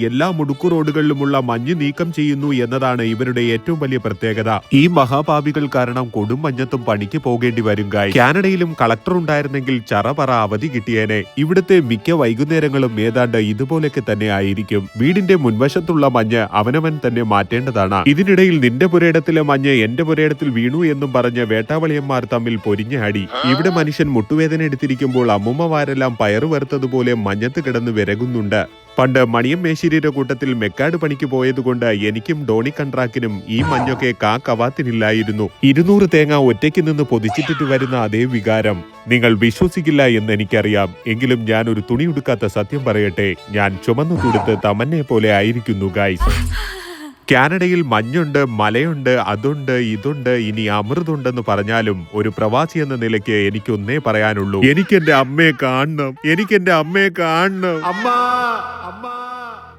എല്ലാ മുടുക്കു റോഡുകളിലുമുള്ള മഞ്ഞ് നീക്കം ചെയ്യുന്നു എന്നതാണ് ഇവരുടെ ഏറ്റവും വലിയ പ്രത്യേകത. ഈ മഹാപാപികൾ കാരണം കൊടും മഞ്ഞത്തും പണിക്ക് പോകേണ്ടി വരും ഗായ്. കാനഡയിലും കളക്ടർ ഉണ്ടായിരുന്നെങ്കിൽ ചറപറ അവധി കിട്ടിയേനെ. ഇവിടുത്തെ മിക്ക വൈകുന്നേരങ്ങളും ഏതാണ്ട് ഇതുപോലൊക്കെ തന്നെ ആയിരിക്കും. വീടിന്റെ മുൻവശത്തുള്ള മഞ്ഞ് അവനവൻ തന്നെ മാറ്റേണ്ടതാണ്. ഇതിനിടയിൽ നിന്റെ പുരയിടത്തിലെ മഞ്ഞ് എന്റെ പുരയിടത്തിൽ വീണു എന്നും പറഞ്ഞ് വേട്ടാവളിയന്മാർ തമ്മിൽ പൊരിഞ്ഞാടി. ഇവിടെ മനുഷ്യൻ മുട്ടുവേദന എടുത്തിരിക്കുമ്പോൾ അമ്മുമ്മമാരെല്ലാം പയറു വറുത്തതുപോലെ മഞ്ഞത്ത് കിടന്ന് വിരകുന്നുണ്ട്. പണ്ട് മണിയം മേശിരിയുടെ കൂട്ടത്തിൽ മെക്കാട് പണിക്ക് പോയതുകൊണ്ട് എനിക്കും ഡോണി കൺട്രാക്കിനും ഈ മഞ്ഞൊക്കെ കവാത്തിനില്ലായിരുന്നു. 200 തേങ്ങ ഒറ്റയ്ക്ക് നിന്ന് പൊതിച്ചിട്ടിട്ട് വരുന്ന അതേ വികാരം. നിങ്ങൾ വിശ്വസിക്കില്ല എന്ന് എനിക്കറിയാം. എങ്കിലും ഞാൻ ഒരു തുണി ഉടുക്കാത്ത സത്യം പറയട്ടെ, ഞാൻ ചുമന്നു കൊടുത്ത് തമന്നെ പോലെ ആയിരിക്കുന്നു ഗൈസ്. കാനഡയിൽ മഞ്ഞുണ്ട്, മലയുണ്ട്, അതുണ്ട്, ഇതുണ്ട്, ഇനി അമൃതുണ്ടെന്ന് പറഞ്ഞാലും ഒരു പ്രവാസി എന്ന നിലയ്ക്ക് എനിക്കൊന്നേ പറയാനുള്ളൂ, എനിക്കെന്റെ അമ്മയെ കാണണം, എനിക്കെന്റെ അമ്മയെ കാണണം. അമ്മ.